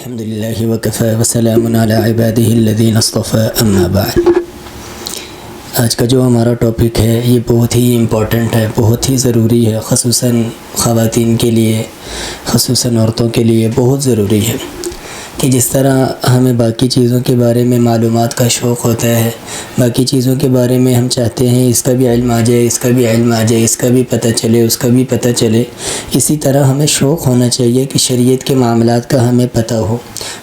الحمد للہ وکفی وسلام علی عبادہ الذین اصطفی اما بعد۔ آج کا جو ہمارا ٹاپک ہے یہ بہت ہی امپورٹنٹ ہے، بہت ہی ضروری ہے، خصوصاً خواتین کے لیے، خصوصاً عورتوں کے لیے بہت ضروری ہے کہ جس طرح ہمیں باقی چیزوں کے بارے میں معلومات کا شوق ہوتا ہے، باقی چیزوں کے بارے میں ہم چاہتے ہیں اس کا بھی علم آ جائے، اس کا بھی علم آ جائے، اس کا بھی پتہ چلے، اس کا بھی پتہ چلے، اسی طرح ہمیں شوق ہونا چاہیے کہ شریعت کے معاملات کا ہمیں پتہ ہو،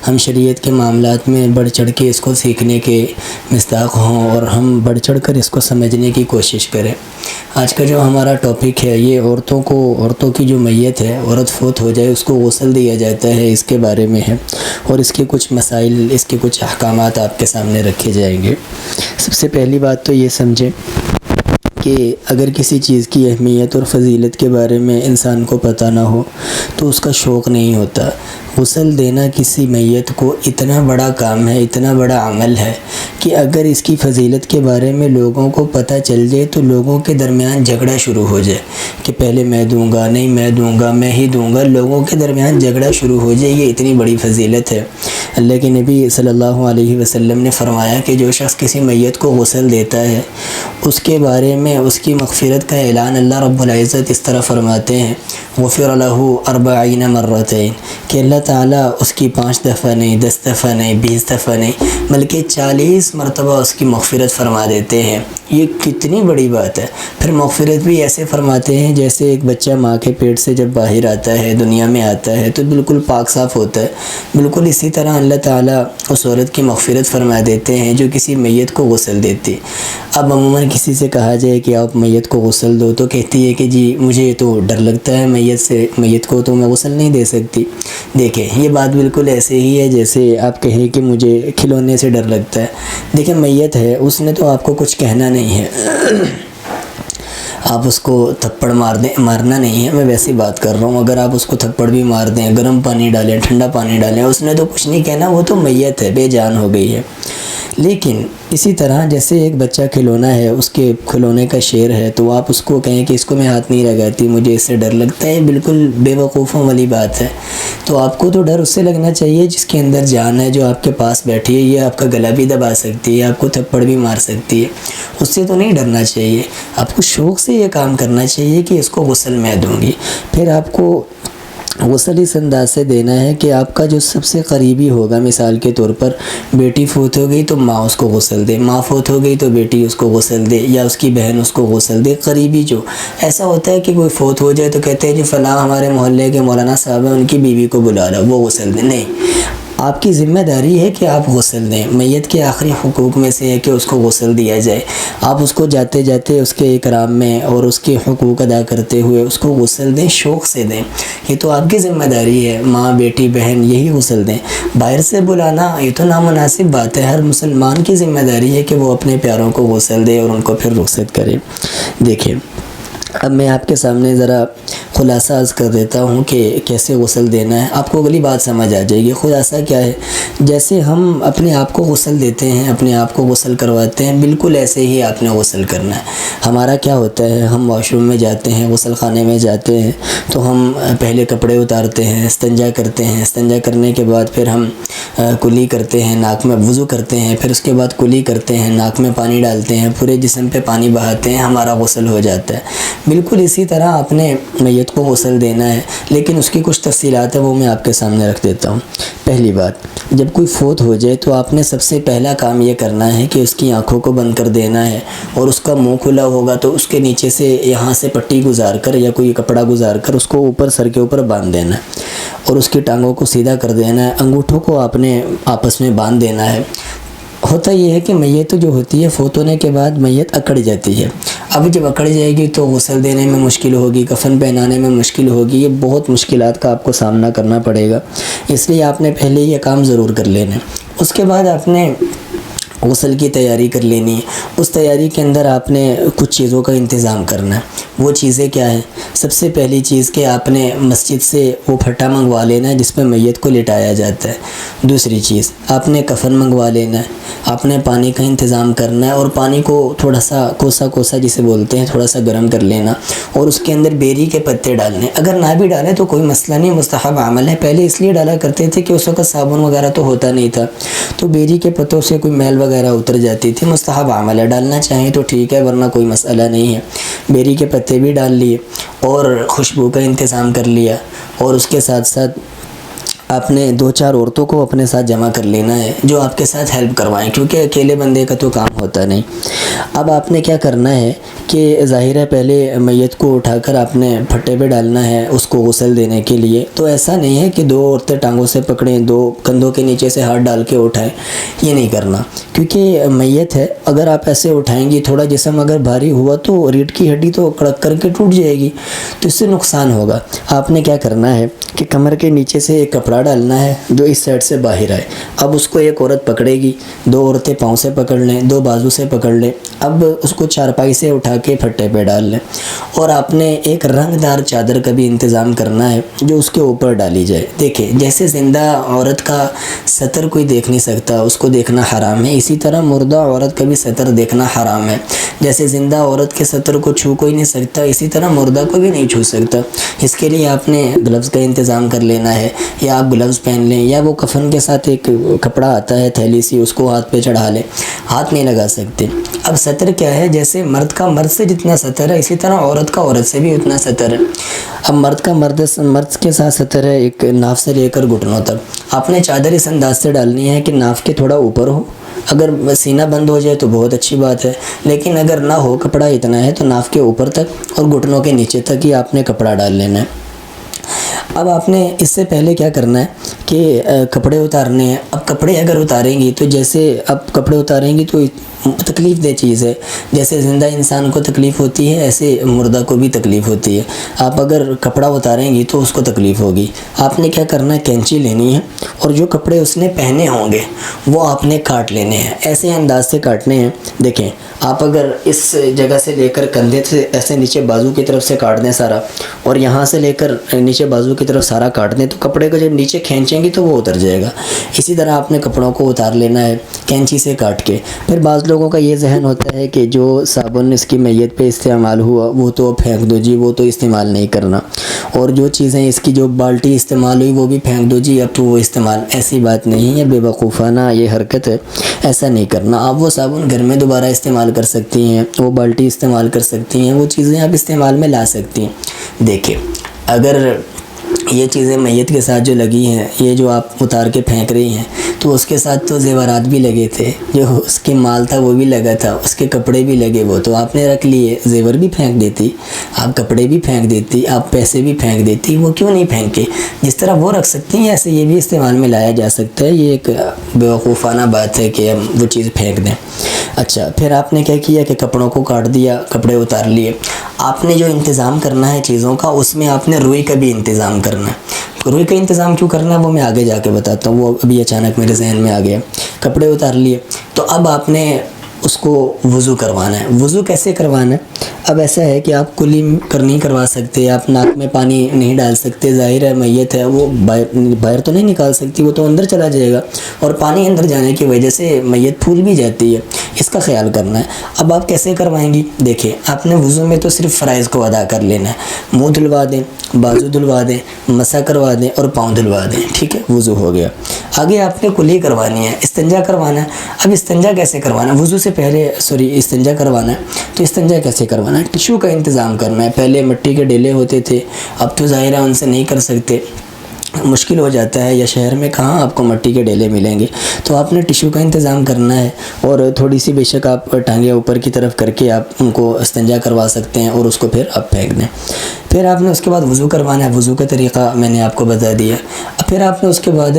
ہم شریعت کے معاملات میں بڑھ چڑھ کے اس کو سیکھنے کے مصداق ہوں اور ہم بڑھ چڑھ کر اس کو سمجھنے کی کوشش کریں۔ آج کا جو ہمارا ٹاپک ہے یہ عورتوں کی جو میت ہے، عورت فوت ہو جائے اس کو غسل دیا جاتا ہے، اس کے بارے میں ہے اور اس کے کچھ مسائل، اس کے کچھ احکامات آپ کے سامنے رکھے جائیں گے۔ سب سے پہلی بات تو یہ سمجھیں کہ اگر کسی چیز کی اہمیت اور فضیلت کے بارے میں انسان کو پتہ نہ ہو تو اس کا شوق نہیں ہوتا۔ غسل دینا کسی میت کو اتنا بڑا کام ہے، اتنا بڑا عمل ہے کہ اگر اس کی فضیلت کے بارے میں لوگوں کو پتہ چل جائے تو لوگوں کے درمیان جھگڑا شروع ہو جائے کہ پہلے میں دوں گا، نہیں میں دوں گا، میں ہی دوں گا، لوگوں کے درمیان جھگڑا شروع ہو جائے، یہ اتنی بڑی فضیلت ہے۔ اللہ کے نبی صلی اللہ علیہ وسلم نے فرمایا کہ جو شخص کسی میت کو غسل دیتا ہے اس کے بارے میں اس کی مغفرت کا اعلان اللہ رب العزت اس طرح فرماتے ہیں، غفر لہ 40 مرتین، کہ اللہ تعالیٰ اس کی 5 دفعہ نہیں، 10 دفعہ نہیں، 20 دفعہ نہیں بلکہ 40 مرتبہ اس کی مغفرت فرما دیتے ہیں۔ یہ کتنی بڑی بات ہے۔ پھر مغفرت بھی ایسے فرماتے ہیں جیسے ایک بچہ ماں کے پیٹ سے جب باہر آتا ہے، دنیا میں آتا ہے تو بالکل پاک صاف ہوتا ہے، بالکل اسی طرح اللہ تعالیٰ اس عورت کی مغفرت فرما دیتے ہیں جو کسی میت کو غسل دیتی۔ اب عموماً کسی سے کہا جائے کہ آپ میت کو غسل دو تو کہتی ہے کہ جی مجھے تو ڈر لگتا ہے میت کو تو میں غسل نہیں دے سکتی۔ دیکھیں یہ بات بالکل ایسے ہی ہے جیسے آپ کہیں کہ مجھے کھلونے سے ڈر لگتا ہے۔ دیکھیں میت ہے، اس نے تو آپ کو کچھ کہنا نہیں ہے، آپ اس کو تھپڑ مارنا نہیں ہے، میں ویسی بات کر رہا ہوں۔ اگر آپ اس کو تھپڑ بھی مار دیں، گرم پانی ڈالیں، ٹھنڈا پانی ڈالیں، اس نے تو کچھ نہیں کہنا، وہ تو میت ہے، بے جان ہو گئی ہے۔ لیکن اسی طرح جیسے ایک بچہ کھلونا ہے، اس کے کھلونے کا شیر ہے، تو آپ اس کو کہیں کہ اس کو میں ہاتھ نہیں لگاتی، مجھے اس سے ڈر لگتا ہے، بالکل بے وقوفوں والی بات ہے۔ تو آپ کو تو ڈر اس سے لگنا چاہیے جس کے اندر جان ہے، جو آپ کے پاس بیٹھی ہے، یہ آپ کا گلا بھی دبا سکتی ہے، آپ کو تھپڑ بھی مار سکتی ہے، اس سے تو نہیں ڈرنا چاہیے۔ آپ کو شوق سے یہ کام کرنا چاہیے کہ اس کو غسل میں دوں گی۔ پھر آپ کو غسل اس انداز سے دینا ہے کہ آپ کا جو سب سے قریبی ہوگا، مثال کے طور پر بیٹی فوت ہو گئی تو ماں اس کو غسل دے، ماں فوت ہو گئی تو بیٹی اس کو غسل دے یا اس کی بہن اس کو غسل دے، قریبی جو۔ ایسا ہوتا ہے کہ کوئی فوت ہو جائے تو کہتے ہیں جی فلاں ہمارے محلے کے مولانا صاحب ہیں، ان کی بیوی کو بلا رہا، وہ غسل دے۔ نہیں، آپ کی ذمہ داری ہے کہ آپ غسل دیں۔ میت کے آخری حقوق میں سے ہے کہ اس کو غسل دیا جائے۔ آپ اس کو جاتے جاتے اس کے اکرام میں اور اس کے حقوق ادا کرتے ہوئے اس کو غسل دیں، شوق سے دیں، یہ تو آپ کی ذمہ داری ہے۔ ماں، بیٹی، بہن یہی غسل دیں۔ باہر سے بلانا یہ تو نامناسب بات ہے۔ ہر مسلمان کی ذمہ داری ہے کہ وہ اپنے پیاروں کو غسل دے اور ان کو پھر رخصت کرے۔ دیکھیں اب میں آپ کے سامنے ذرا خلاصہ عرض کر دیتا ہوں کہ کیسے غسل دینا ہے، آپ کو اگلی بات سمجھ آ جائے گی۔ خلاصہ کیا ہے، جیسے ہم اپنے آپ کو غسل دیتے ہیں، اپنے آپ کو غسل کرواتے ہیں، بالکل ایسے ہی آپ نے غسل کرنا ہے۔ ہمارا کیا ہوتا ہے، ہم واش روم میں جاتے ہیں، غسل خانے میں جاتے ہیں تو ہم پہلے کپڑے اتارتے ہیں، استنجا کرتے ہیں، استنجا کرنے کے بعد پھر ہم کلی کرتے ہیں، ناک میں وضو کرتے ہیں، پھر اس کے بعد کلی کرتے ہیں، ناک میں پانی ڈالتے ہیں، پورے جسم پہ پانی بہاتے ہیں، ہمارا غسل ہو جاتا ہے۔ بالکل اسی طرح اپنے میت کو غسل دینا ہے، لیکن اس کی کچھ تفصیلات ہیں وہ میں آپ کے سامنے رکھ دیتا ہوں۔ پہلی بات، جب کوئی فوت ہو جائے تو آپ نے سب سے پہلا کام یہ کرنا ہے کہ اس کی آنکھوں کو بند کر دینا ہے، اور اس کا منہ کھلا ہوگا تو اس کے نیچے سے یہاں سے پٹی گزار کر یا کوئی کپڑا گزار کر اس کو اوپر سر کے اوپر باندھ دینا ہے اور اس کی ٹانگوں کو سیدھا کر دینا ہے، انگوٹھوں کو آپ نے آپس میں باندھ دینا ہے۔ ہوتا یہ ہے کہ میت جو ہوتی ہے فوت ہونے کے بعد میت اکڑ جاتی ہے۔ اب جب اکڑ جائے گی تو غسل دینے میں مشکل ہوگی، کفن پہنانے میں مشکل ہوگی، یہ بہت مشکلات کا آپ کو سامنا کرنا پڑے گا، اس لیے آپ نے پہلے یہ کام ضرور کر لینا ہے۔ اس کے بعد آپ نے غسل کی تیاری کر لینی ہے۔ اس تیاری کے اندر آپ نے کچھ چیزوں کا انتظام کرنا ہے۔ وہ چیزیں کیا ہیں؟ سب سے پہلی چیز کہ آپ نے مسجد سے وہ پھٹا منگوا لینا ہے جس پہ میت کو لٹایا جاتا ہے۔ دوسری چیز آپ نے کفن منگوا لینا ہے۔ آپ نے پانی کا انتظام کرنا ہے اور پانی کو تھوڑا سا کوسا جسے بولتے ہیں تھوڑا سا گرم کر لینا اور اس کے اندر بیری کے پتے ڈالنے۔ اگر نہ بھی ڈالیں تو کوئی مسئلہ نہیں، مستحب عمل ہے۔ پہلے اس لیے ڈالا کرتے تھے کہ اس وقت صابن وغیرہ تو ہوتا نہیں تھا، تو بیری کے پتوں سے کوئی میل وغیرہ اتر جاتی تھی۔ مستحب عمل ہے، ڈالنا چاہیں تو ٹھیک ہے ورنہ کوئی مسئلہ نہیں ہے۔ بیری کے پتے بھی ڈال لیے اور خوشبو کا انتظام کر لیا، اور اس کے ساتھ ساتھ آپ نے 2-4 عورتوں کو اپنے ساتھ جمع کر لینا ہے جو آپ کے ساتھ ہیلپ کروائیں، کیونکہ اکیلے بندے کا تو کام ہوتا نہیں۔ اب آپ نے کیا کرنا ہے کہ ظاہر ہے پہلے میت کو اٹھا کر آپ نے پھٹے پہ ڈالنا ہے اس کو غسل دینے کے لیے۔ تو ایسا نہیں ہے کہ 2 عورتیں ٹانگوں سے پکڑیں، 2 کندھوں کے نیچے سے ہاتھ ڈال کے اٹھائیں، یہ نہیں کرنا، کیونکہ میت ہے۔ اگر آپ ایسے اٹھائیں گی، تھوڑا جسم اگر بھاری ہوا تو ریڑھ کی ہڈی تو کڑک کر کے ٹوٹ جائے گی، تو اس سے نقصان ہوگا۔ آپ نے کیا کرنا ہے کہ کمر کے نیچے سے ایک کپڑا ڈالنا ہے جو اس سائڈ سے باہر آئے۔ اب اس کو ایک عورت پکڑے گی، 2 عورتیں پاؤں سے پکڑ لیں، 2 بازو سے پکڑ لیں۔ اب اس کو چارپائی سے اٹھا کے پھٹے پہ ڈال لیں، اور آپ نے ایک رنگ دار چادر کا بھی انتظام کرنا ہے جو اس کے اوپر ڈالی جائے۔ دیکھیں جیسے زندہ عورت کا سطر کوئی دیکھ نہیں سکتا، اس کو دیکھنا حرام ہے، اسی طرح مردہ عورت کا بھی سطر دیکھنا حرام ہے۔ جیسے زندہ عورت کے سطر کو چھو کوئی نہیں سکتا، اسی طرح مردہ کو بھی نہیں چھو سکتا۔ اس کے لیے آپ نے گلوز کا انتظام کر لینا ہے، یا آپ گلوز پہن لیں، یا وہ کفن کے ساتھ ایک کپڑا آتا ہے تھیلی سی، اس کو ہاتھ پہ چڑھا لیں، ہاتھ نہیں لگا سکتے۔ اب سطر کیا ہے؟ جیسے مرد کا مرد سے جتنا سطر ہے اسی طرح عورت کا عورت سے بھی اتنا سطر ہے۔ اب مرد کا مرد کے ساتھ سطر ہے ایک ناف سے لے کر گھٹنوں تک۔ آپ نے چادر اس انداز سے ڈالنی ہے کہ ناف کے تھوڑا اوپر ہو، اگر سینہ بند ہو جائے تو بہت اچھی بات ہے، لیکن اگر نہ ہو کپڑا اتنا ہے تو ناف کے اوپر تک اور گھٹنوں کے نیچے تک ہی آپ نے کپڑا ڈال لینا ہے۔ اب آپ نے اس سے پہلے کیا کرنا ہے کہ کپڑے اتارنے ہیں۔ اب کپڑے اگر اتاریں گی تو جیسے اب کپڑے اتاریں گی تو تکلیف دہ چیز ہے، جیسے زندہ انسان کو تکلیف ہوتی ہے ایسے مردہ کو بھی تکلیف ہوتی ہے۔ آپ اگر کپڑا اتاریں گی تو اس کو تکلیف ہوگی۔ آپ نے کیا کرنا ہے، کینچی لینی ہے اور جو کپڑے اس نے پہنے ہوں گے وہ آپ نے کاٹ لینے ہیں، ایسے انداز سے کاٹنے ہیں۔ دیکھیں آپ اگر اس جگہ سے لے کر کندھے سے ایسے نیچے بازو کی طرف سے کاٹ دیں سارا، اور یہاں سے لے کر نیچے بازو کی طرف سارا کاٹ دیں، تو کپڑے کو جب نیچے کھینچیں گی تو وہ اتر جائے گا۔ اسی طرح آپ نے کپڑوں کو اتار لینا ہے کینچی سے کاٹ کے۔ پھر بعض لوگوں کا یہ ذہن ہوتا ہے کہ جو صابن اس کی میت پہ استعمال ہوا وہ تو پھینک دو جی، وہ تو استعمال نہیں کرنا، اور جو چیزیں اس کی جو بالٹی استعمال ہوئی وہ بھی پھینک دو جی، اب تو وہ استعمال۔ ایسی بات نہیں ہے، بے وقوفانہ یہ حرکت ہے، ایسا نہیں کرنا۔ آپ وہ صابن گھر میں دوبارہ استعمال کر سکتی ہیں، وہ بالٹی استعمال کر سکتی ہیں، وہ چیزیں آپ استعمال میں لا سکتی ہیں۔ دیکھیں اگر یہ چیزیں میت کے ساتھ جو لگی ہیں، یہ جو آپ اتار کے پھینک رہی ہیں، تو اس کے ساتھ تو زیورات بھی لگے تھے، جو اس کے مال تھا وہ بھی لگا تھا، اس کے کپڑے بھی لگے، وہ تو آپ نے رکھ لیے۔ زیور بھی پھینک دیتی آپ، کپڑے بھی پھینک دیتی آپ، پیسے بھی پھینک دیتی، وہ کیوں نہیں پھینکے؟ جس طرح وہ رکھ سکتی ہیں ایسے یہ بھی استعمال میں لایا جا سکتا ہے۔ یہ ایک بیوقوفانہ بات ہے کہ ہم وہ چیز پھینک دیں۔ اچھا، پھر آپ نے کیا کیا کہ کپڑوں کو کاٹ دیا، کپڑے اتار لیے۔ آپ نے جو انتظام کرنا ہے چیزوں کا، اس میں آپ نے روئی کا بھی انتظام کرنا ہے۔ روئی کا انتظام کیوں کرنا ہے وہ میں آگے جا کے بتاتا ہوں، وہ ابھی اچانک میرے ذہن میں آ گیا۔ کپڑے اتار لیے تو اب آپ نے اس کو وضو کروانا ہے۔ وضو کیسے کروانا ہے؟ اب ایسا ہے کہ آپ کلی نہیں کروا سکتے، آپ ناک میں پانی نہیں ڈال سکتے، ظاہر ہے میت ہے وہ باہر تو نہیں نکال سکتی، وہ تو اندر چلا جائے گا، اور پانی اندر جانے کی وجہ سے میت پھول بھی جاتی ہے، اس کا خیال کرنا ہے۔ اب آپ کیسے کروائیں گی؟ دیکھیں آپ نے وضو میں تو صرف فرائض کو ادا کر لینا ہے، منہ دھلوا دیں، بازو دھلوا دیں، مسح کروا دیں اور پاؤں دھلوا دیں، ٹھیک ہے، وضو ہو گیا۔ آگے آپ نے کلی کروانی ہے، استنجا کروانا ہے۔ اب استنجا کیسے کروانا ہے؟ وضو سے پہلے استنجا کروانا ہے، تو استنجا کیسے کروانا ہے؟ ٹشو کا انتظام کرنا ہے۔ پہلے مٹی کے ڈیلے ہوتے تھے، اب تو ظاہر ہے ان سے نہیں کر سکتے، مشکل ہو جاتا ہے، یا شہر میں کہاں آپ کو مٹی کے ڈیلے ملیں گے، تو آپ نے ٹشو کا انتظام کرنا ہے، اور تھوڑی سی بے شک آپ ٹانگیں اوپر کی طرف کر کے آپ ان کو استنجا کروا سکتے ہیں، اور اس کو پھر آپ پھینک دیں۔ پھر آپ نے اس کے بعد وضو کروانا ہے، وضو کا طریقہ میں نے آپ کو بتا دیا۔ پھر آپ نے اس کے بعد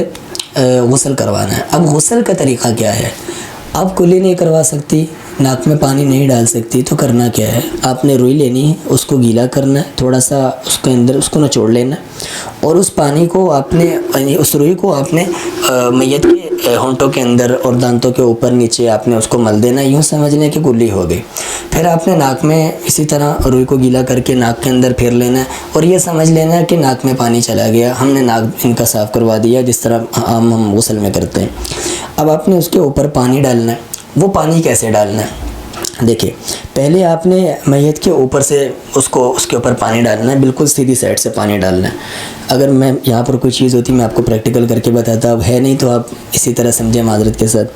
غسل کروانا ہے۔ اب غسل کا طریقہ کیا ہے؟ آپ کلی نہیں کروا سکتی، ناک میں پانی نہیں ڈال سکتی تو کرنا کیا ہے، آپ نے روئی لینی ہے، اس کو گیلا کرنا ہے، تھوڑا سا اس کے اندر اس کو نچوڑ لینا ہے، اور اس پانی کو آپ نے اس روئی کو آپ نے میت کے ہونٹوں کے اندر اور دانتوں کے اوپر نیچے آپ نے اس کو مل دینا، یوں سمجھ لیں کہ کلی ہو گئی۔ پھر آپ نے ناک میں اسی طرح روئی کو گیلا کر کے ناک کے اندر پھیر لینا ہے، اور یہ سمجھ لینا ہے کہ ناک میں پانی چلا گیا، ہم نے ناک ان کا صاف کروا دیا، جس طرح ہم غسل میں کرتے ہیں۔ اب آپ نے اس کے اوپر پانی ڈالنا ہے۔ وہ پانی کیسے ڈالنا ہے؟ دیکھیے، پہلے آپ نے میت کے اوپر سے اس کے اوپر پانی ڈالنا ہے، بالکل سیدھی سائڈ سے پانی ڈالنا ہے۔ اگر میں یہاں پر کوئی چیز ہوتی میں آپ کو پریکٹیکل کر کے بتاتا، اب ہے نہیں تو آپ اسی طرح سمجھیں معذرت کے ساتھ۔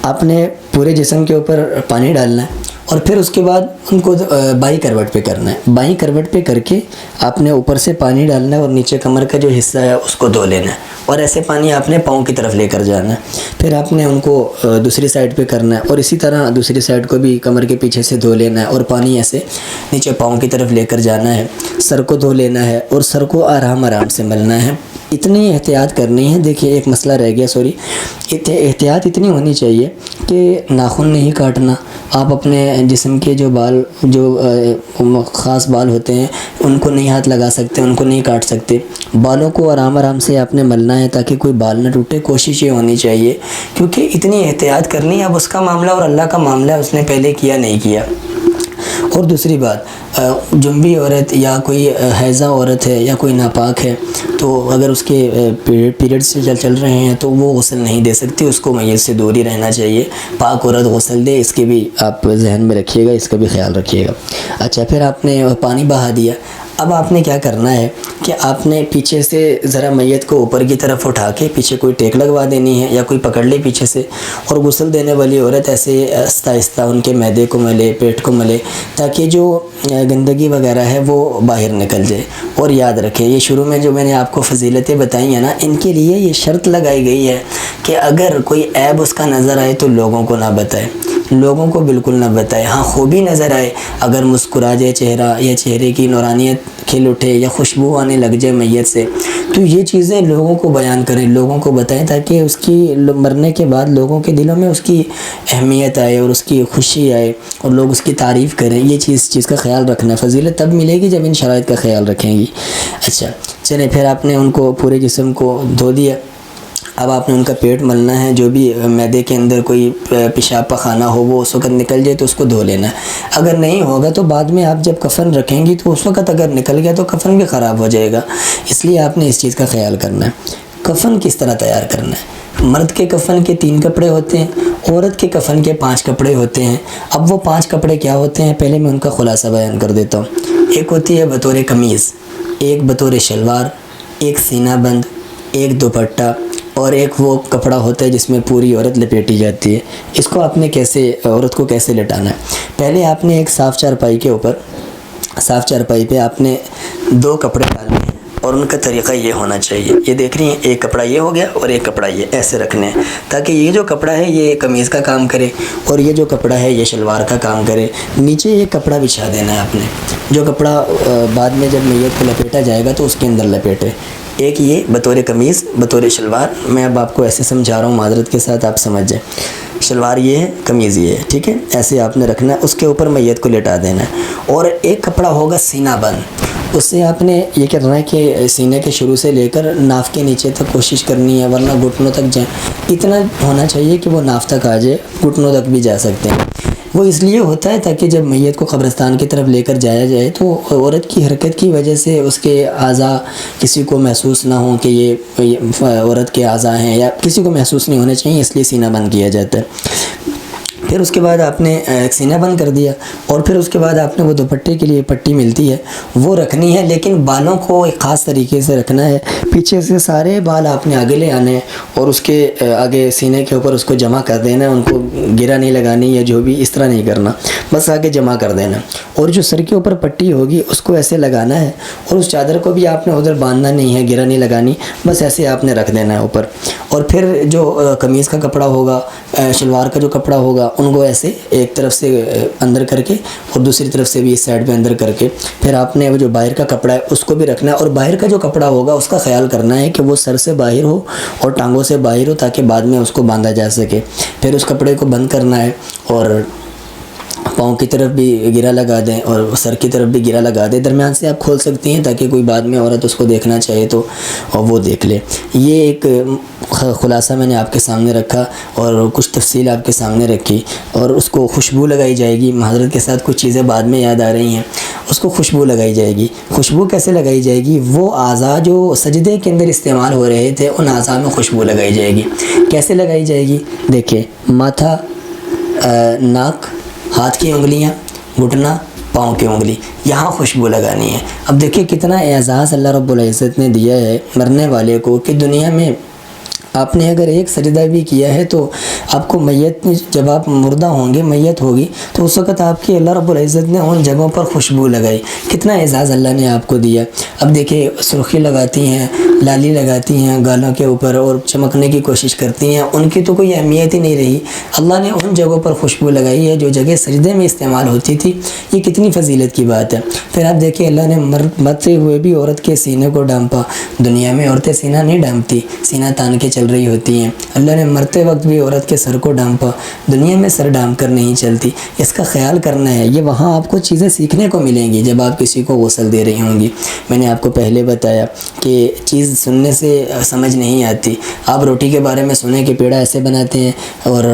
آپ نے پورے جسم کے اوپر پانی ڈالنا ہے، اور پھر اس کے بعد ان کو بائیں کروٹ پہ کرنا ہے۔ بائیں کروٹ پہ کر کے آپ نے اوپر سے پانی ڈالنا ہے، اور نیچے کمر کا جو حصہ ہے اس کو دھو لینا ہے، اور ایسے پانی آپ نے پاؤں کی طرف لے کر جانا ہے۔ پھر آپ نے ان کو دوسری سائڈ پہ کرنا ہے، اور اسی طرح دوسری سائڈ کو بھی کمر کے پیچھے سے دھو لینا ہے، اور پانی ایسے نیچے پاؤں کی طرف لے کر جانا ہے۔ سر کو دھو لینا ہے، اور سر کو آرام سے ملنا ہے۔ اتنی احتیاط کرنی ہے۔ دیکھیے ایک مسئلہ رہ گیا، احتیاط اتنی ہونی چاہیے کہ ناخن نہیں کاٹنا۔ آپ اپنے جسم کے جو بال، جو خاص بال ہوتے ہیں، ان کو نہیں ہاتھ لگا سکتے، ان کو نہیں کاٹ سکتے۔ بالوں کو آرام سے آپ نے ملنا ہے تاکہ کوئی بال نہ ٹوٹے۔ کوشش یہ ہونی چاہیے، کیونکہ اتنی احتیاط کرنی ہے۔ اب اس کا معاملہ اور اللہ کا معاملہ ہے، اس نے پہلے کیا نہیں کیا۔ اور دوسری بات، جنبی عورت یا کوئی حیضہ عورت ہے یا کوئی ناپاک ہے، تو اگر اس کے پیریڈ سے چل رہے ہیں تو وہ غسل نہیں دے سکتی، اس کو میت سے دور ہی رہنا چاہیے۔ پاک عورت غسل دے، اس کے بھی آپ ذہن میں رکھیے گا، اس کا بھی خیال رکھیے گا۔ اچھا، پھر آپ نے پانی بہا دیا۔ اب آپ نے کیا کرنا ہے کہ آپ نے پیچھے سے ذرا میت کو اوپر کی طرف اٹھا کے پیچھے کوئی ٹیک لگوا دینی ہے، یا کوئی پکڑ لے پیچھے سے، اور غسل دینے والی عورت ایسے آہستہ آہستہ ان کے معدے کو ملے، پیٹ کو ملے، تاکہ جو گندگی وغیرہ ہے وہ باہر نکل جائے۔ اور یاد رکھیں، یہ شروع میں جو میں نے آپ کو فضیلتیں بتائی ہیں نا، ان کے لیے یہ شرط لگائی گئی ہے کہ اگر کوئی عیب اس کا نظر آئے تو لوگوں کو نہ بتائے، لوگوں کو بالکل نہ بتائے۔ ہاں، خوبی نظر آئے، اگر مسکرا جائے چہرہ، یا چہرے کی نورانیت کھل اٹھے، یا خوشبو آنے لگ جائے میت سے، تو یہ چیزیں لوگوں کو بیان کریں، لوگوں کو بتائیں، تاکہ اس کی مرنے کے بعد لوگوں کے دلوں میں اس کی اہمیت آئے اور اس کی خوشی آئے، اور لوگ اس کی تعریف کریں۔ یہ چیز کا خیال رکھنا ہے۔ فضیلت تب ملے گی جب ان شرائط کا خیال رکھیں گی۔ اچھا چلیں، پھر آپ نے ان کو پورے جسم کو دھو دیا۔ اب آپ نے ان کا پیٹ ملنا ہے، جو بھی معدے کے اندر کوئی پیشاب پخانہ ہو وہ اس وقت نکل جائے تو اس کو دھو لینا ہے۔ اگر نہیں ہوگا تو بعد میں آپ جب کفن رکھیں گی تو اس وقت اگر نکل گیا تو کفن بھی خراب ہو جائے گا، اس لیے آپ نے اس چیز کا خیال کرنا ہے۔ کفن کس طرح تیار کرنا ہے؟ مرد کے کفن کے 3 کپڑے ہوتے ہیں، عورت کے کفن کے 5 کپڑے ہوتے ہیں۔ اب وہ 5 کپڑے کیا ہوتے ہیں، پہلے میں ان کا خلاصہ بیان کر دیتا ہوں۔ ایک ہوتی ہے بطور قمیض، ایک بطور شلوار، ایک سینہ بند، ایک دوپٹہ، اور ایک وہ کپڑا ہوتا ہے جس میں پوری عورت لپیٹی جاتی ہے۔ اس کو آپ نے عورت کو کیسے لٹانا ہے؟ پہلے آپ نے ایک صاف چارپائی کے اوپر، صاف چارپائی پہ آپ نے 2 کپڑے ڈالنے ہیں، اور ان کا طریقہ یہ ہونا چاہیے، یہ دیکھ رہی ہیں، ایک کپڑا یہ ہو گیا اور ایک کپڑا یہ، ایسے رکھنے ہیں تاکہ یہ جو کپڑا ہے یہ قمیض کا کام کرے، اور یہ جو کپڑا ہے یہ شلوار کا کام کرے۔ نیچے ایک کپڑا بچھا دینا ہے آپ نے، جو کپڑا بعد میں جب میت کو لپیٹا جائے گا تو اس کے اندر لپیٹے۔ ایک یہ بطور قمیض، بطور شلوار، میں اب آپ کو ایسے سمجھا رہا ہوں، معذرت کے ساتھ آپ سمجھ جائیں۔ شلوار یہ ہے، قمیض یہ ہے، ٹھیک ہے؟ ایسے آپ نے رکھنا ہے، اس کے اوپر میت کو لٹا دینا ہے۔ اور ایک کپڑا ہوگا سینہ بند، اس سے آپ نے یہ کرنا ہے کہ سینے کے شروع سے لے کر ناف کے نیچے تک کوشش کرنی ہے، ورنہ گھٹنوں تک جائیں۔ اتنا ہونا چاہیے کہ وہ ناف تک آ جائے، گھٹنوں تک بھی جا سکتے ہیں۔ وہ اس لیے ہوتا ہے تاکہ جب میت کو قبرستان کی طرف لے کر جایا جائے تو عورت کی حرکت کی وجہ سے اس کے اعضاء کسی کو محسوس نہ ہوں کہ یہ عورت کے اعضاء ہیں، یا کسی کو محسوس نہیں ہونے چاہیے، اس لیے سینہ بند کیا جاتا ہے۔ پھر اس کے بعد آپ نے ایک سینہ بند کر دیا، اور پھر اس کے بعد آپ نے وہ دوپٹے کے لیے پٹی ملتی ہے وہ رکھنی ہے، لیکن بالوں کو ایک خاص طریقے سے رکھنا ہے۔ پیچھے سے سارے بال آپ نے آگے لے آنے ہیں، اور اس کے آگے سینے کے اوپر اس کو جمع کر دینا ہے، ان کو گرا نہیں لگانی، یا جو بھی اس طرح نہیں کرنا، بس آگے جمع کر دینا۔ اور جو سر کے اوپر پٹی ہوگی اس کو ایسے لگانا ہے، اور اس چادر کو بھی آپ نے ادھر باندھنا نہیں ہے، گرا نہیں لگانی، بس ایسے آپ نے رکھ دینا ہے اوپر۔ اور پھر جو قمیض کا کپڑا ہوگا، شلوار کا جو کپڑا ہوگا، ان کو ایسے ایک طرف سے اندر کر کے اور دوسری طرف سے بھی اس سائڈ پہ اندر کر کے، پھر آپ نے وہ جو باہر کا کپڑا ہے اس کو بھی رکھنا ہے، اور باہر کا جو کپڑا ہوگا اس کا خیال کرنا ہے کہ وہ سر سے باہر ہو اور ٹانگوں سے باہر ہو، تاکہ بعد میں اس کو باندھا جا سکے۔ پھر اس کپڑے کو بند کرنا ہے، اور پاؤں کی طرف بھی گرا لگا دیں اور سر کی طرف بھی گرا لگا دیں، درمیان سے آپ کھول سکتی ہیں تاکہ کوئی بعد میں عورت اس کو دیکھنا چاہے تو وہ دیکھ لے۔ یہ ایک خلاصہ میں نے آپ کے سامنے رکھا اور کچھ تفصیل آپ کے سامنے رکھی، اور اس کو خوشبو لگائی جائے گی۔ معذرت کے ساتھ کچھ چیزیں بعد میں یاد آ رہی ہیں۔ اس کو خوشبو لگائی جائے گی۔ خوشبو کیسے لگائی جائے گی؟ وہ اعضاء جو سجدے کے اندر استعمال ہو رہے تھے ان اعضاء میں خوشبو لگائی جائے گی۔ کیسے لگائی جائے گی؟ دیکھیں، ماتھا، ناک، ہاتھ کی انگلیاں، گھٹنا، پاؤں کی انگلی، یہاں خوشبو لگانی ہے۔ اب دیکھیں کتنا اعزاز اللہ رب العزت نے دیا ہے مرنے والے کو، کہ دنیا میں آپ نے اگر ایک سجدہ بھی کیا ہے تو آپ کو میت، جب آپ مردہ ہوں گے، میت ہوگی، تو اس وقت آپ کی اللہ رب العزت نے ان جگہوں پر خوشبو لگائی۔ کتنا اعزاز اللہ نے آپ کو دیا۔ اب دیکھیں، سرخی لگاتی ہیں، لالی لگاتی ہیں گالوں کے اوپر اور چمکنے کی کوشش کرتی ہیں، ان کی تو کوئی اہمیت ہی نہیں رہی۔ اللہ نے ان جگہوں پر خوشبو لگائی ہے جو جگہ سجدے میں استعمال ہوتی تھی۔ یہ کتنی فضیلت کی بات ہے۔ پھر آپ دیکھیں، اللہ نے مرتے ہوئے بھی عورت کے سینے کو ڈھانپا۔ دنیا میں عورتیں سینہ نہیں ڈھانپتی، سینہ تان کے چل رہی ہوتی ہیں۔ اللہ نے مرتے وقت بھی عورت کے سر کو ڈھانپا۔ دنیا میں سر ڈھانپ کر نہیں چلتی، اس کا خیال کرنا ہے۔ یہ وہاں آپ کو چیزیں سیکھنے کو ملیں گی جب آپ کسی کو غسل دے رہی ہوں گی۔ میں نے آپ کو پہلے بتایا کہ چیز سننے سے سمجھ نہیں آتی۔ آپ روٹی کے بارے میں سنیں کہ پیڑا ایسے بناتے ہیں اور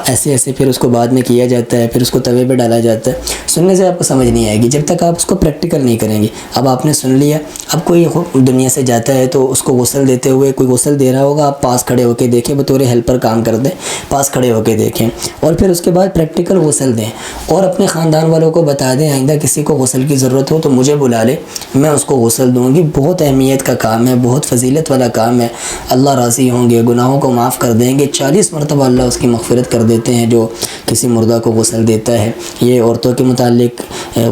ایسے ایسے، پھر اس کو بعد میں کیا جاتا ہے، پھر اس کو توے پہ ڈالا جاتا ہے۔ سننے سے آپ کو سمجھ نہیں آئے گی جب تک آپ اس کو پریکٹیکل نہیں کریں گے۔ اب آپ نے سن لیا، اب کوئی دنیا سے جاتا ہے تو اس کو غسل دیتے ہوئے، کوئی غسل دے رہا ہوگا، آپ پاس کھڑے ہو کے دیکھیں، بطور ہیلپر کام کر دیں، پاس کھڑے ہو کے دیکھیں، اور پھر اس کے بعد پریکٹیکل غسل دیں، اور اپنے خاندان والوں کو بتا دیں آئندہ کسی کو غسل کی ضرورت ہو تو مجھے بلا لے، میں اس کو غسل دوں گی۔ بہت اہمیت کا کام ہے، بہت فضیلت والا کام ہے۔ اللہ راضی ہوں گے، گناہوں کو معاف کر دیں گے۔ 40 مرتبہ اللہ اس کی مغفرت کر دیتے ہیں جو کسی مردہ کو غسل دیتا ہے۔ یہ عورتوں کے متعلق،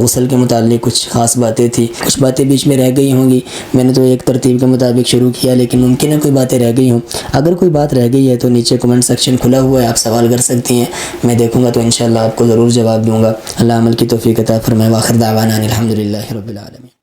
غسل کے متعلق کچھ خاص باتیں تھی۔ کچھ باتیں بیچ میں رہ گئی ہوں گی، میں نے تو ایک ترتیب کے مطابق شروع کیا، لیکن ممکن ہے کوئی باتیں رہ گئی ہوں۔ اگر کوئی بات رہ گئی ہے تو نیچے کمنٹ سیکشن کھلا ہوا ہے، آپ سوال کر سکتی ہیں، میں دیکھوں گا تو انشاءاللہ آپ کو ضرور جواب دوں گا۔ اللہ عمل کی توفیق عطا فرمائے۔ وآخر دعوانا الحمدللہ رب العالمین۔